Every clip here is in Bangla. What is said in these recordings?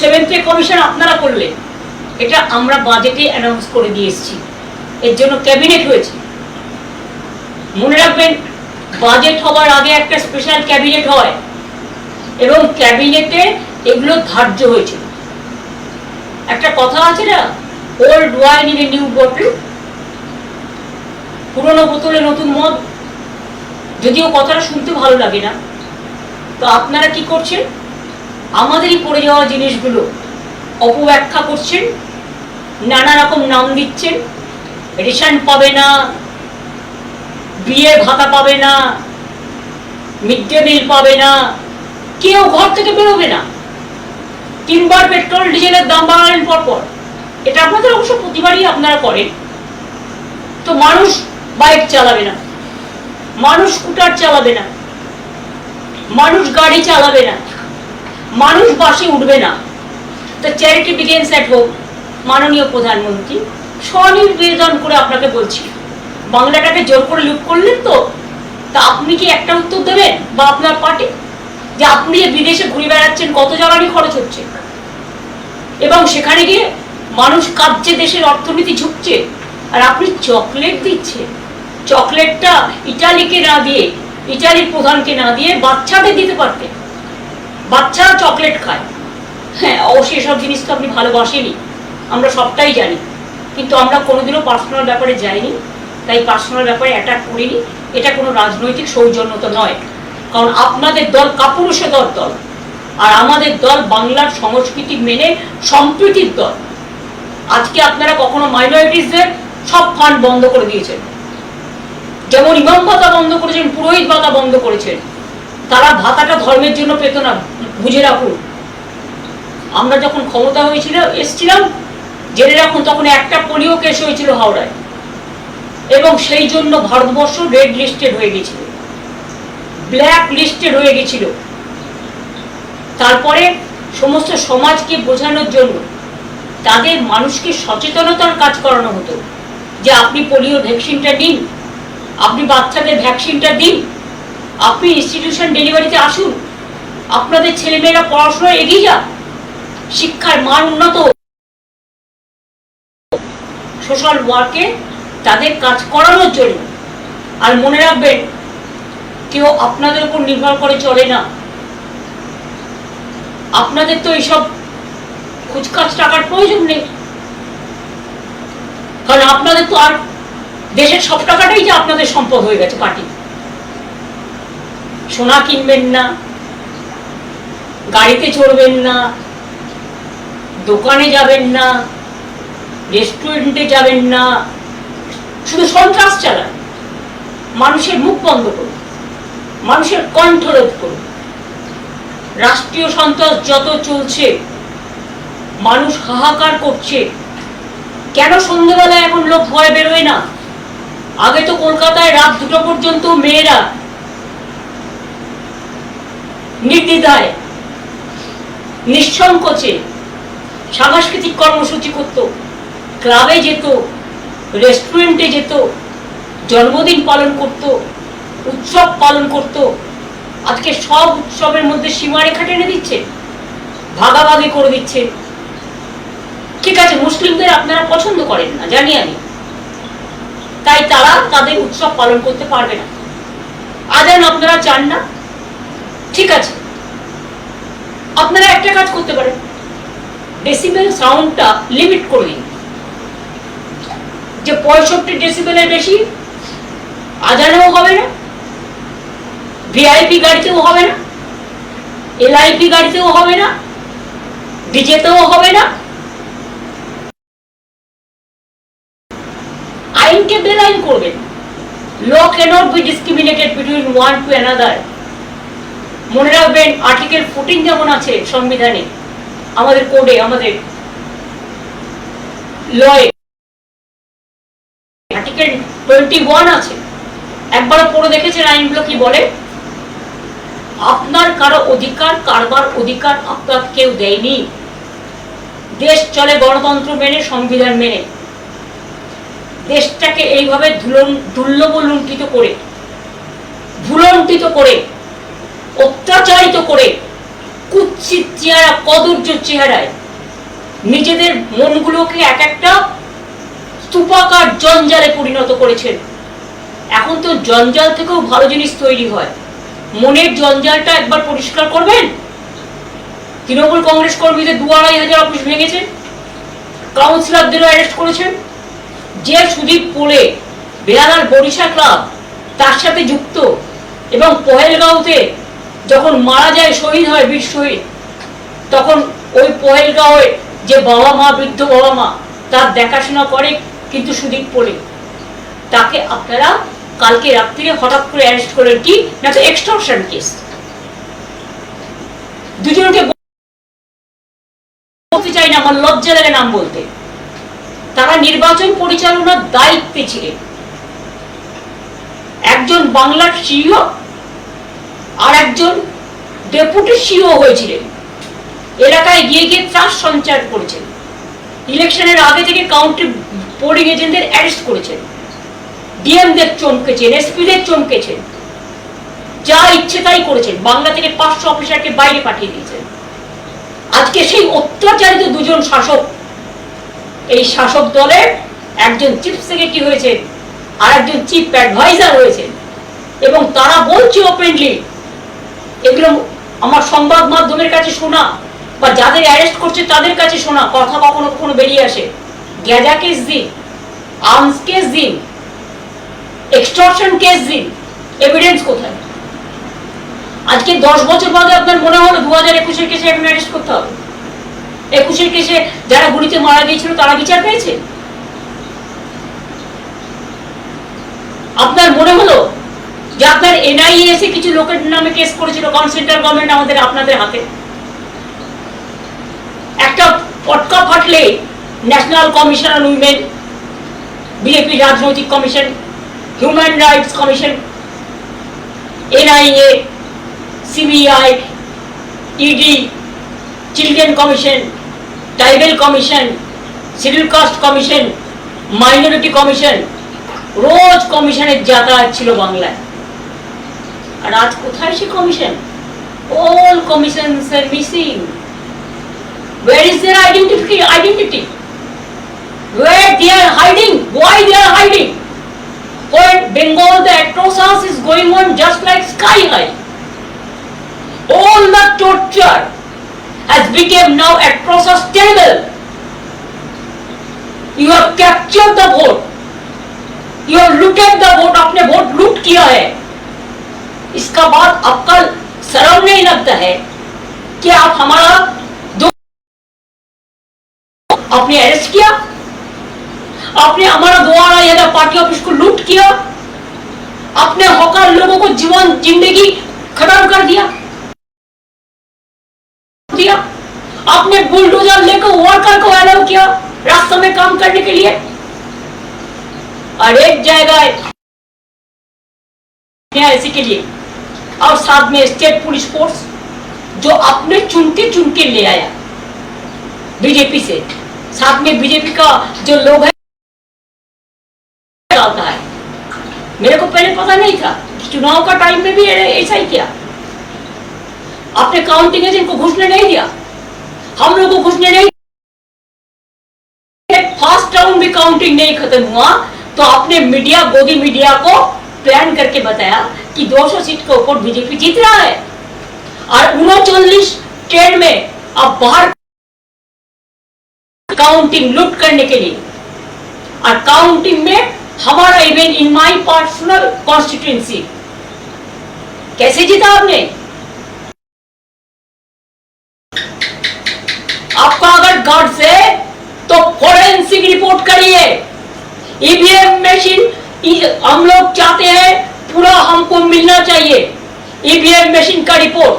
সেভেন্থ পে কমিশন আপনারা করলেন, এটা আমরা বাজেটে অ্যানাউন্স করে দিয়ে এসেছি, এর জন্য ক্যাবিনেট হয়েছে। মনে রাখবেন, বাজেট হওয়ার আগে একটা স্পেশাল ক্যাবিনেট হয় এবং ক্যাবিনেটে এগুলো ধার্য হয়েছিল। একটা কথা আছে না, old wine in a new bottle, পুরনো বোতলে নতুন মদ। যদিও কথাটা শুনতে ভালো লাগে না, তো আপনারা কি করছেন, আমাদেরই পড়ে যাওয়া জিনিসগুলো অপব্যাখ্যা করছেন, নানা রকম নাম দিচ্ছেন। রেশন পাবে না, বিয়ে ভাতা পাবে না, মিড ডে মিল পাবে না, কেউ ঘর থেকে বেরোবে না, 3 বার পেট্রোল ডিজেলের দাম বাড়ালেন পরপর। এটা আপনাদের অবশ্য প্রতিবারই আপনারা করেন। তো মানুষ বাইক চালাবে না, মানুষ স্কুটার চালাবে না, মানুষ গাড়ি চালাবে না, মানুষ বাসে উঠবে না। তো চ্যারিটি বিগিনস অ্যাট হোম। মাননীয় প্রধানমন্ত্রী, স্বনির্বেদন করে আপনাকে বলছি, বাংলাটাকে জোর করে লুট করলেন তো, তা আপনি কি একটা উত্তর দেবেন, বা আপনার পার্টি, যে আপনি যে বিদেশে ঘুরে বেড়াচ্ছেন, কত জায়গারই খরচ হচ্ছে, এবং সেখানে গিয়ে মানুষ কাঁদছে, দেশের অর্থনীতি ঝুঁকছে, আর আপনি চকলেট দিচ্ছেন। চকলেটটা ইটালিকে না দিয়ে, ইটালির প্রধানকে না দিয়ে বাচ্চাদের দিতে পারতেন। বাচ্চারা চকলেট খায়, হ্যাঁ অবশ্যই এসব জিনিস তো আপনি ভালোবাসেনি, আমরা সবটাই জানি, কিন্তু আমরা কোনোদিনও পার্সোনাল ব্যাপারে যাইনি, তাই পার্সোনাল ব্যাপারে অ্যাটাক করিনি। এটা কোনো রাজনৈতিক সৌজন্যতা নয়, কারণ আপনাদের দল কাপুরুষতার দল, আর আমাদের দল বাংলার সংস্কৃতি মেনে সম্প্রীতির দল। আজকে আপনারা কখনো মাইনরিটিসদের সব ফান্ড বন্ধ করে দিয়েছেন, যেমন ইমাম ভাতা বন্ধ করেছেন, পুরোহিত ভাতা বন্ধ করেছেন। তারা ভাতাটা ধর্মের জন্য পেত না, বুঝে রাখুন। আমরা যখন ক্ষমতা হয়েছিল এসছিলাম, জেনে রাখুন, তখন একটা পোলিও কেস হয়েছিল হাওড়ায়, এবং সেই জন্য ভারতবর্ষ রেড লিস্টেড হয়ে গেছিল, ব্ল্যাক লিস্টেড হয়ে গেছিল। তারপরে সমস্ত সমাজকে বোঝানোর জন্য তাদের মানুষকে সচেতনতার কাজ করানো হতো, যে আপনি পোলিও ভ্যাকসিনটা নিন, আপনি বাচ্চাদের ভ্যাকসিনটা দিন, আপনি ইনস্টিটিউশন ডেলিভারিতে আসুন, আপনাদের ছেলেমেয়েরা পড়াশোনায় এগিয়ে যাক, শিক্ষার মান উন্নত। সোশ্যাল ওয়ার্কে তাদের কাজ করানোর জন্য। আর মনে রাখবেন, কেউ আপনাদের উপর নির্ভর করে চলে না। আপনাদের তো এইসব খুচখাচ টাকার প্রয়োজন নেই, কারণ আপনাদের তো আর দেশের সব টাকাটাই যে আপনাদের সম্পদ হয়ে গেছে পার্টি। সোনা কিনবেন না, গাড়িতে চড়বেন না, দোকানে যাবেন না, রেস্টুরেন্টে যাবেন না, শুধু সন্ত্রাস চালান। মানুষের মুখ বন্ধ করুন, মানুষের কণ্ঠরোধ করুন। রাষ্ট্রীয় সন্ত্রাস যত চলছে, মানুষ হাহাকার করছে। কেন সন্ধ্যেবেলায় এখন লোক ভয়ে বেরোয় না? আগে তো কলকাতায় রাত 2টো পর্যন্ত মেয়েরা নির্দ্বিধায় নিঃসংকোচে সাংস্কৃতিক কর্মসূচি করত, ক্লাবে যেত, রেস্টুরেন্টে যেত, জন্মদিন পালন করত, উৎসব পালন করত। আজকে সব উৎসবের মধ্যে সীমারেখা টেনে দিচ্ছে, ভাগাভাগি করে দিচ্ছে। ঠিক আছে, মুসলিমদের আপনারা পছন্দ করেন না, জানি আমি, তাই তারা তাদের উৎসব পালন করতে পারবে না। আজান আপনারা চান না, ঠিক আছে, আপনারা একটা কাজ করতে পারেন, ডেসিবেল সাউন্ডটা লিমিট করে দিন, যে 65 ডেসিবেলের বেশি আজানেও হবে না, ভিআইপি গাড়িতেও হবে না, এলআইপি গাড়িতেও হবে না, ডিজেতেও হবে না। আইনকে বেআইন করবেন। Law cannot be discriminated between one to another. মনে রাখবেন, আর্টিকেল 14 যেমন আছে সংবিধানে, আমাদের কোডে, আমাদের লয়ে আর্টিকেল 21 আছে। একবার পড়ে দেখেছেন আইনগুলো কি বলে? আপনার কারো অধিকার কারবার অধিকার আপনার কেউ দেয়নি। দেশ চলে গণতন্ত্র মেনে, সংবিধান মেনে। দেশটাকে এইভাবে দুর্লভ লুণ্ঠিত করে, ভুলণ্ঠিত করে, অত্যাচারিত করে কুৎসিত চেহারা, কদর্য চেহারায় নিজেদের মনগুলোকে এক একটা স্তূপাকার জঞ্জালে পরিণত করেছেন। এখন তো জঞ্জাল থেকেও ভালো জিনিস তৈরি হয়। মনের জঞ্জালটা একবার পরিষ্কার করবেন। তৃণমূল কংগ্রেস কর্মীদের ২,৫০০ অফিস ভেঙেছেন, কাউন্সিলরদেরও অ্যারেস্ট করেছেন। যে সুদীপ পোলে বেহালার বরিশা ক্লাব তার সাথে যুক্ত, এবং পহেলগাঁওতে যখন মারা যায়, শহীদ হয়, বীর শহীদ, তখন ওই পহেলগাঁওয়ে যে বাবা মা, বৃদ্ধ বাবা মা, তার দেখাশোনা করে কিন্তু সুদীপ পোলে। তাকে আপনারা কালকে রাত্রিরে হঠাৎ করে অ্যারেস্ট করলেন, কি না তো এক্সটর্শন কেস। দুজনকে বলতে চাই না, আমার লজ্জা লাগে নাম বলতে। তারা নির্বাচন পরিচালনার দায়িত্বে ছিলেন। একজন বাংলার সিইও আর একজন ডেপুটি সিইও হয়েছিলেন। এলাকায় গিয়ে গিয়ে ত্রাস সঞ্চার করেছেন। ইলেকশনের আগে থেকে কাউন্টি পোলিং এজেন্টদের অ্যারেস্ট করেছেন, ডিএমদের চমকেছেন, এসপিদের চমকেছেন, যা ইচ্ছে তাই করেছেন। বাংলা থেকে 500 অফিসারকে বাইরে পাঠিয়ে দিয়েছেন। আজকে সেই অত্যাচারিত দুজন শাসক, এই শাসক দলের একজন চিফ সেক্রেটারি হয়েছেন আর একজন চিফ অ্যাডভাইজার হয়েছেন, এবং তারা বলছে ওপেনলি, এগুলো আমার সংবাদ মাধ্যমের কাছে শোনা বা যাদের অ্যারেস্ট করছে তাদের কাছে শোনা কথা, কখনো কখনো বেরিয়ে আসে। গ্যাজা কেস দিন, আর্মস কেস দিন, এক্সটর্শন কেস দিন, এভিডেন্স কোথায়? আজকে 10 বছর বাদে আপনার মনে হলো 2021-এর কেসে এখন অ্যারেস্ট করতে হবে? 21-এর কেসে যারা গুলিতে মারা গিয়েছিল তারা বিচার পেয়েছে? আপনার মনে হলো যে আপনার এনআইএ এসে কিছু লোকের নামে কেস করেছিল, কারণ সেন্ট্রাল গভর্নমেন্ট আমাদের আপনাদের হাতে? একটা পটকা ফাটলে national commission on women, BJP রাজনৈতিক commission, human rights commission, NIA, CBI, ED, children commission, tribal commission, schedule caste commission, minority commission, রোজ কমিশনের যাতায়াত ছিল বাংলায়। আর আজ কোথায় সে commission? All commissions are missing. Where is their identity? Where they are hiding? Why they are hiding? For Bengal, the atrocious is going on just like sky high. All the torture has become now atrocious, terrible. You have captured the vote. You have looted the vote. आपने वोट लूट किया है। इसका बाद आपका शर्म नहीं लगता है कि आप हमारा आपने अरेस्ट किया, आपने हमारा 2,500 पार्टी ऑफिस को लूट किया, आपने हॉकर लोगों को जीवन जिंदगी खत्म कर दिया, आपने बुलडोजर लेकर वर्कर को अलाउ किया रास्ते में काम करने के लिए। और एक जगह ऐसे के लिए, और साथ में स्टेट पुलिस फोर्स जो अपने चुन के ले आया बीजेपी से, साथ में बीजेपी का जो लोग है डालता है। मेरे को पहले पता नहीं था, चुनाव का टाइम में भी ऐसा ही किया। आपने काउंटिंग एजेंट को घुसने नहीं दिया, हम लोग को घुसने नहीं, फर्स्ट राउंड भी काउंटिंग नहीं खत्म हुआ तो आपने मीडिया, गोदी मीडिया को प्लान करके बताया कि 200 सीट के ऊपर बीजेपी जीत रहा है, और 39 स्टेट में अब बाहर काउंटिंग लूट करने के लिए। और काउंटिंग में हमारा even in my personal constituency कैसे जीता आपने? आपका अगर गट्स है तो फोरेंसिक रिपोर्ट करिए। ईवीएम मशीन हम लोग चाहते हैं पूरा, हमको मिलना चाहिए ईवीएम मशीन का रिपोर्ट।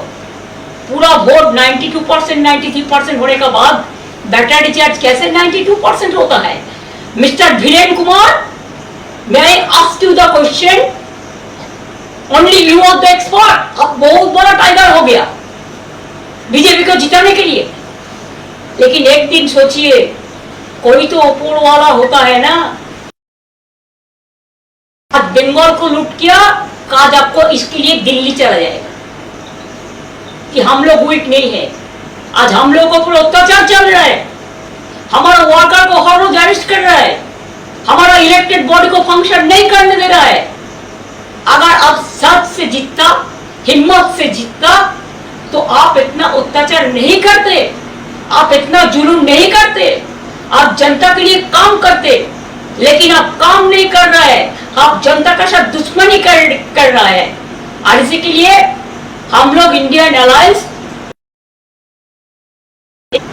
पूरा वोट 92%, 93% होने के बाद बैटर डिस्चार्ज कैसे 92% होता है? मिस्टर धीरेन कुमार, मैं ask you the question, only you are the expert. अब बहुत बड़ा टाइगर हो गया बीजेपी को जिताने के लिए। लेकिन एक दिन सोचिए, कोई तो ऊपर वाला होता है ना। आज बंगाल को लूट किया, आज आपको इसके लिए दिल्ली चला जाएगा। कि हम लोग वीक नहीं है। आज हम लोगों पर अत्याचार चल रहा है, हमारा वर्कर को हर रोज अरेस्ट कर रहा है, हमारा इलेक्टेड बॉडी को फंक्शन नहीं करने दे रहा है। अगर आप सच से जीतता, हिम्मत से जीतता, तो आप इतना अत्याचार नहीं करते, आप इतना जुलूम नहीं करते, आप जनता के लिए काम करते। लेकिन आप काम नहीं कर रहा है, आप जनता का साथ दुश्मनी कर रहा है। और इसी के लिए हम लोग Indian alliance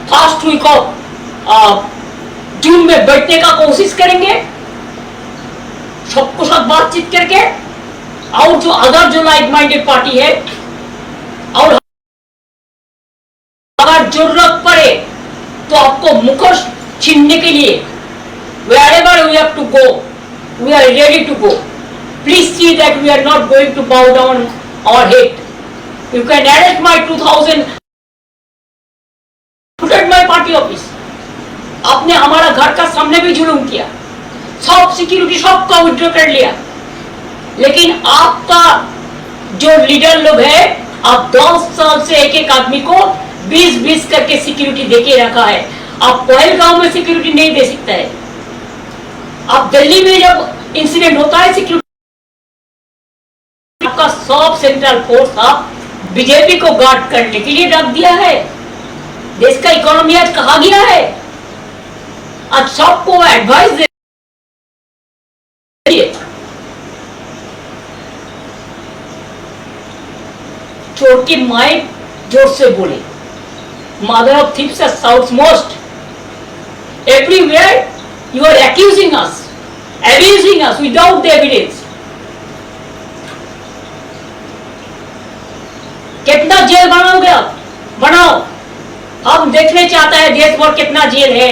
first week of June में बैठने का कोशिश करेंगे, सबको साथ बातचीत करके। और जो अदर जो लाइक माइंडेड पार्टी है, और अगर जरूरत पड़े तो आपको मुखर छीनने के लिए wherever we have to go, we are ready to go. Please see that we are not going to bow down our head. You can arrest my 2000 my party office. आपने हमारा घर का सामने भी जुलूम किया, सब सिक्योरिटी सबका विड्रॉ कर लिया। लेकिन आपका जो लीडर लोग है, आप 10 साल से एक एक आदमी को 20-20 करके सिक्योरिटी देके रखा है। आप पहलगांव में सिक्योरिटी नहीं दे सकता है। आप दिल्ली में जब इंसिडेंट होता है, सिक्योरिटी आपका सब सेंट्रल फोर्स आप बीजेपी को गार्ड करने के लिए रख दिया है। देश का इकोनॉमी आज कहा गया है। आज सबको एडवाइस दे, चोर की माए जोर से बोले, mother of thieves south most. Everywhere you are accusing us, abusing us without the evidence. कितना जेल बनाओगे आप? बनाओ, हम देखने चाहता है देश भर कितना जेल है।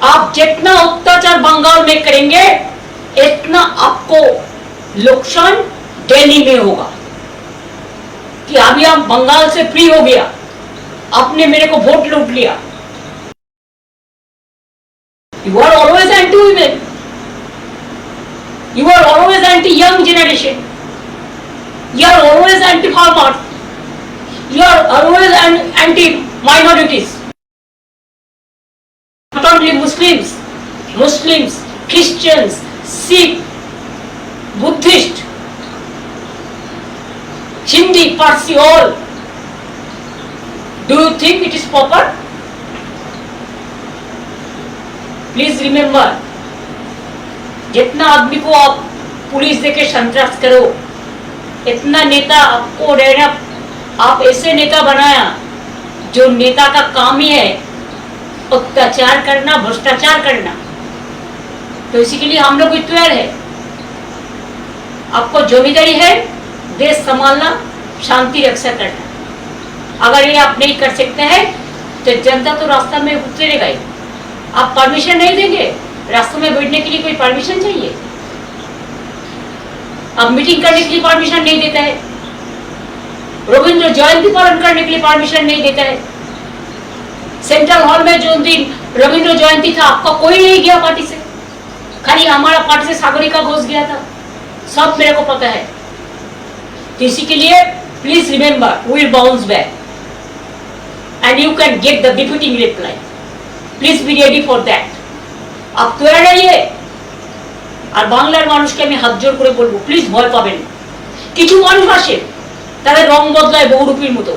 आप जितना अत्याचार बंगाल में करेंगे, इतना आपको नुकसान दिल्ली में होगा। कि अभी हम बंगाल से फ्री हो गया, आपने मेरे को वोट लूट लिया। You are always anti-women. You are always anti-young generation. You are always anti-farmers. You are always anti-minorities. Not only Muslims, Christians, Sikh, Buddhist, Hindi, Parsi, all. Do you think it is proper? Please remember, जितना आदमी को आप पुलिस देके संतरास करो, इतना नेता आपको रहना, आप ऐसे नेता बनाया जो नेता का काम ही है अत्याचार करना, भ्रष्टाचार करना। तो इसी के लिए हम लोग तैयार है। आपको जिम्मेदारी है देश संभालना, शांति रक्षा करना। अगर ये आप नहीं कर सकते हैं तो जनता तो रास्ता में उतरेगा ही। आप परमिशन नहीं देंगे, रास्ते में बैठने के लिए कोई परमिशन चाहिए। आप मीटिंग करने के लिए परमिशन नहीं देता है, रविंद्र जयंती पालन करने के लिए परमिशन नहीं देता है। सेंट्रल हॉल में जो दिन रविंद्र जयंती था, आपका कोई नहीं गया पार्टी से, खाली हमारा पार्टी से सागरिका घोष गया था। सब मेरे को पता है। तो इसी के लिए please remember, we will bounce back and you can get the defeating reply. Please be ready for that. আপ তৈরি রহিয়ে। আর বাংলার মানুষকে আমি হাত জোর করে বলবো, প্লিজ ভয় পাবেন। কিছু মানুষ আসে, তাদের রং বদলায় বহুরূপীর মতো।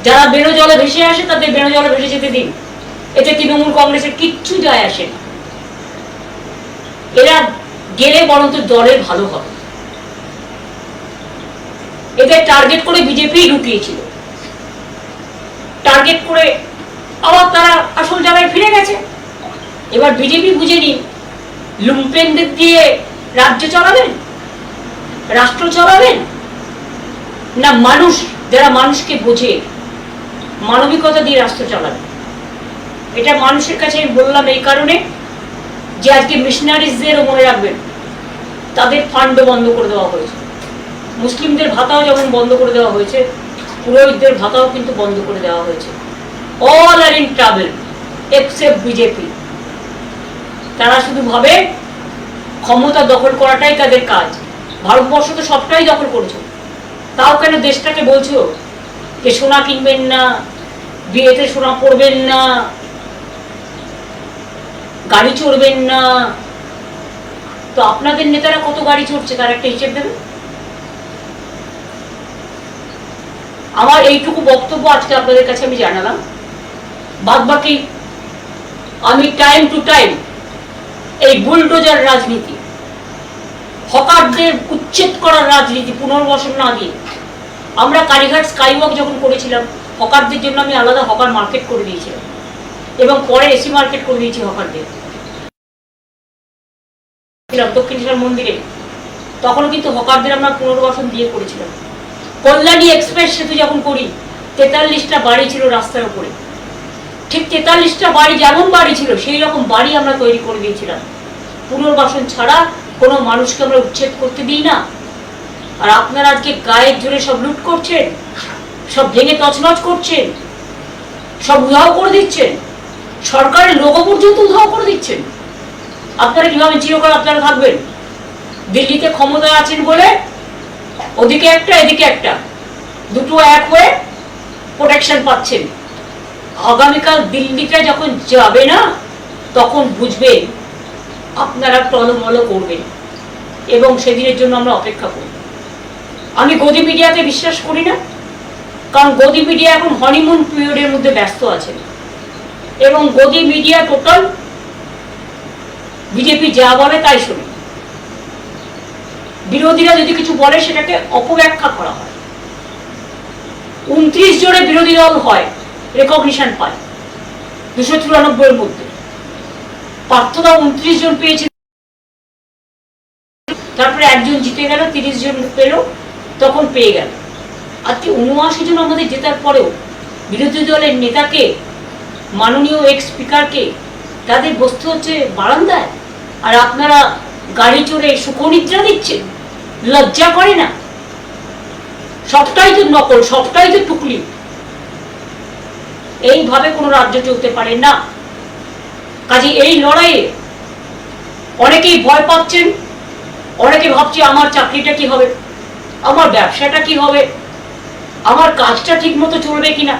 যারা বেরো জলে ভেসে আসে, তাদের বেরো জলে ভেসে যেতে দিন। এতে তৃণমূল কংগ্রেসের কিচ্ছু যায় আসে না। এরা গেলে বরঞ্চ দলের ভালো হবে। এদের টার্গেট করে বিজেপি ঢুকিয়েছিল, টার্গেট করে আবার তারা আসল জায়গায় ফিরে গেছে। এবার বিজেপি বুঝে নিন, লুম্পেনদের দিয়ে রাজ্য চালাবেন, রাষ্ট্র চালাবেন, না মানুষ যারা মানুষকে বোঝে মানবিকতা দিয়ে রাষ্ট্র চালাবেন। এটা মানুষের কাছে আমি বললাম এই কারণে যে আজকে মিশনারিজদেরও মনে রাখবেন, তাদের ফান্ডও বন্ধ করে দেওয়া হয়েছে। মুসলিমদের ভাতাও যেমন বন্ধ করে দেওয়া হয়েছে, পুরোহিতদের ভাতাও কিন্তু বন্ধ করে দেওয়া হয়েছে। All are in travel except BJP. তারা শুধু ভাবে ক্ষমতা দখল করাটাই তাদের কাজ। ভারতবর্ষ তো সবটাই দখল করেছো, তাও কেন দেশটাকে বলছো যে সোনা কিনবেন না, বিয়েতে সোনা পরবেন না, গাড়ি চড়বেন না। তো আপনাদের নেতারা কত গাড়ি চড়ছে তার একটা হিসেব দেবেন। আমার এইটুকু বক্তব্য আজকে আপনাদের কাছে আমি জানালাম। বাদ বাকি আমি টাইম টু টাইম এই বুলডোজার রাজনীতি, হকারদের উচ্ছেদ করার রাজনীতি পুনর্বাসন না দিয়ে, আমরা কালীঘাট স্কাইওয়াক যখন করেছিলাম হকারদের জন্য আমি আলাদা হকার মার্কেট করে দিয়েছিলাম এবং পরে এসি মার্কেট করে দিয়েছি হকারদের দক্ষিণেশ্বর মন্দিরে। তখনও কিন্তু হকারদের আমরা পুনর্বাসন দিয়ে করেছিলাম। কল্যাণী এক্সপ্রেস সেতু যখন করি 43টা বাড়ি ছিল রাস্তার উপরে, ঠিক 43টা বাড়ি যেমন বাড়ি ছিল সেই রকম বাড়ি আমরা তৈরি করে দিয়েছিলাম। পুনর্বাসন ছাড়া কোনো মানুষকে আমরা উচ্ছেদ করতে দিই না। আর আপনারা আজকে গায়ের জোরে সব লুট করছেন, সব ভেঙে তছনছ করছেন, সব উধাও করে দিচ্ছেন, সরকারের লোগো পর্যন্ত উধাও করে দিচ্ছেন। আপনারা কিভাবে চিরকাল আপনারা থাকবেন? দিল্লিতে ক্ষমতায় আছেন বলে ওদিকে একটা এদিকে একটা, দুটো এক হয়ে প্রোটেকশন পাচ্ছেন। আগামীকাল দিল্লিটা যখন যাবে না তখন বুঝবেন আপনারা টলমল করবেন এবং সেদিনের জন্য আমরা অপেক্ষা করি। আমি গদি মিডিয়াতে বিশ্বাস করি না, কারণ গদি মিডিয়া এখন হনিমুন পিরিয়ডের মধ্যে ব্যস্ত আছে এবং গদি মিডিয়া টোটাল বিজেপি যা বলে তাই শুনে। বিরোধীরা যদি কিছু বলে সেটাকে অপব্যাখ্যা করা হয়। 29 জনে বিরোধী দল হয়, রেকগনিশন পায় 294 এর মধ্যে। পার্থদা 29 জন পেয়েছে, তারপরে একজন জিতে গেল, 30 জন পেল, তখন পেয়ে গেল। আজকে 79 জন আমাদের জেতার পরেও বিরোধী দলের নেতাকে, মাননীয় এক্স স্পিকারকে তাদের বসতে হচ্ছে বারান্দায়, আর আপনারা গাড়ি চড়ে সুখনিদ্রা দিচ্ছেন। লজ্জা করে না? সবটাই তো নকল, সবটাই তো টুকলি। এইভাবে কোনো রাজ্য চলতে পারে না। কাজে এই লড়াইয়ে অনেকেই ভয় পাচ্ছেন, অনেকে ভাবছে আমার চাকরিটা কি হবে, আমার ব্যবসাটা কি হবে, আমার কাজটা ঠিক মতো চলবে কিনা,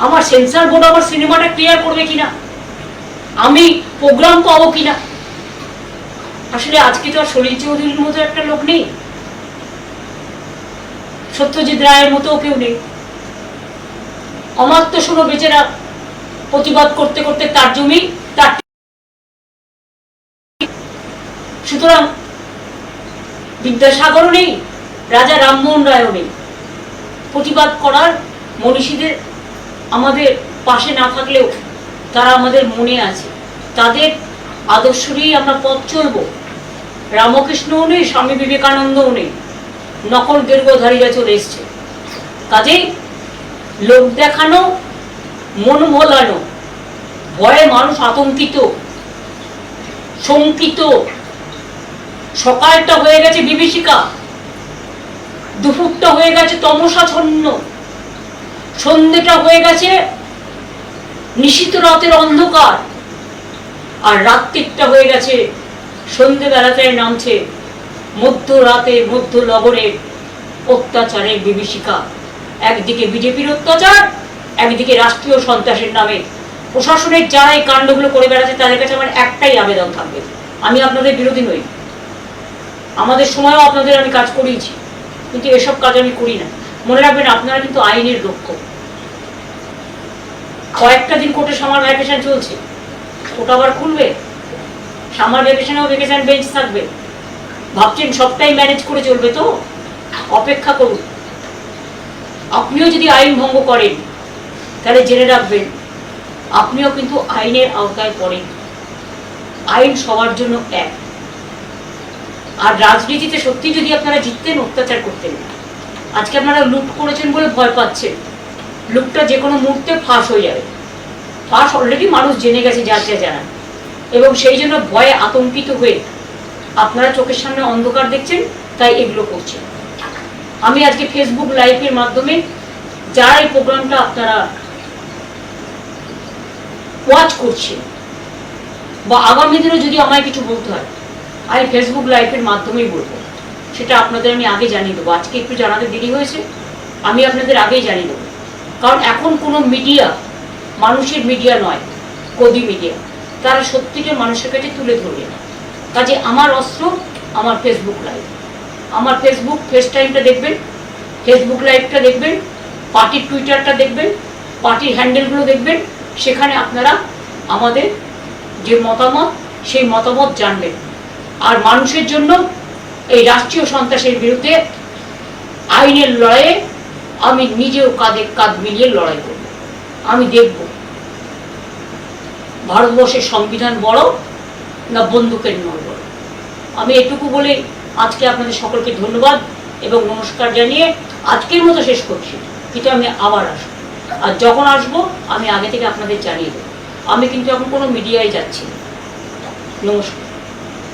আমার সেন্সর বোর্ড আমার সিনেমাটা ক্লিয়ার করবে কিনা, আমি প্রোগ্রাম পাবো কিনা। আসলে আজকে তো আর সলিল চৌধুরীর মতো একটা লোক নেই, সত্যজিৎ রায়ের মতো কেউ নেই। অমাত্য শোনো বেচারা প্রতিবাদ করতে করতে তার জমি তার। সুতরাং বিদ্যাসাগরও নেই, রাজা রামমোহন রায়ও নেই। প্রতিবাদ করার মনীষীদের আমাদের পাশে না থাকলেও তারা আমাদের মনে আছে, তাদের আদর্শ নিয়েই আমরা পথ চলবো। রামকৃষ্ণও নেই, স্বামী বিবেকানন্দও নেই, নকল গেরুয়াধারীরা চলে এসছে। কাজেই লোক দেখানো, মন ভোলানো, ভয়ে মানুষ আতঙ্কিত, শঙ্কিত। সকালটা হয়ে গেছে বিভীষিকা, দুপুরটা হয়ে গেছে তমসাচ্ছন্ন, সন্ধ্যেটা হয়ে গেছে নিশীথ রাতের অন্ধকার, আর রাত্রিটা হয়ে গেছে সন্ধ্যেবেলাতে নামছে মধ্যরাতে মধ্য লগনের অত্যাচারের বিভীষিকা। একদিকে বিজেপির অত্যাচার, একদিকে রাষ্ট্রীয় সন্ত্রাসের নামে প্রশাসনের যারা এই কাণ্ডগুলো করে বেড়াচ্ছে তাদের কাছে আমার একটাই আবেদন থাকবে, আমি আপনাদের বিরোধী নই, আমাদের সময়ও আপনাদের আমি কাজ করিয়েছি, কিন্তু এসব কাজ আমি করি না। মনে রাখবেন আপনারা কিন্তু আইনের রক্ষক। কয়েকটা দিন কোর্টে সামার ভ্যাকেশন চলছে, কোর্ট আবার খুলবে, সামার ভ্যাকেশনেও ভ্যাকেশন বেঞ্চ থাকবে। ভাবছেন সবটাই ম্যানেজ করে চলবে? তো অপেক্ষা করুন। আপনিও যদি আইন ভঙ্গ করেন তাহলে জেনে রাখবেন আপনিও কিন্তু আইনের আওতায় পড়েন। আইন সবার জন্য এক। আর রাজনীতিতে সত্যি যদি আপনারা জিততেন, অত্যাচার করতেন না। আজকে আপনারা লুট করেছেন বলে ভয় পাচ্ছেন, লুটটা যে কোনো মুহূর্তে ফাঁস হয়ে যাবে। ফাঁস অলরেডি মানুষ জেনে গেছে, যার যা জানা, এবং সেই জন্য ভয়ে আতঙ্কিত হয়ে আপনারা চোখের সামনে অন্ধকার দেখছেন, তাই এগুলো করছেন। আমি আজকে ফেসবুক লাইভের মাধ্যমে যারা এই প্রোগ্রামটা আপনারা ওয়াচ করছেন, বা আগামী দিনে যদি আমায় কিছু বলতে হয় আমি ফেসবুক লাইভের মাধ্যমেই বলবো, সেটা আপনাদের আমি আগে জানিয়ে দেবো। আজকে একটু জানাতে দেরি হয়েছে, আমি আপনাদের আগেই জানিয়ে দেবো। কারণ এখন কোনো মিডিয়া মানুষের মিডিয়া নয়, গদি মিডিয়া, তারা সত্যিকার মানুষের কাছে তুলে ধরবে না। কাজে আমার অস্ত্র আমার ফেসবুক লাইভ, আমার ফেসবুক ফেস টাইমটা দেখবেন, ফেসবুক লাইভটা দেখবেন, পার্টির টুইটারটা দেখবেন, পার্টির হ্যান্ডেলগুলো দেখবেন। সেখানে আপনারা আমাদের যে মতামত সেই মতামত জানবেন। আর মানুষের জন্য এই রাষ্ট্রীয় সন্ত্রাসের বিরুদ্ধে আইনের লড়াইয়ে আমি নিজেও কাঁধে কাঁধ মিলিয়ে লড়াই করব। আমি দেখব ভারতবর্ষের সংবিধান বড় না বন্দুকের নল বড়। আমি এটুকু বলে আজকে আপনাদের সকলকে ধন্যবাদ এবং নমস্কার জানিয়ে আজকের মতো শেষ করছি। কিন্তু আমি আবার আসবো, আর যখন আসবো আমি আগে থেকে আপনাদের জানিয়ে দেবো। আমি কিন্তু এখন কোনো মিডিয়ায় যাচ্ছি না। নমস্কার।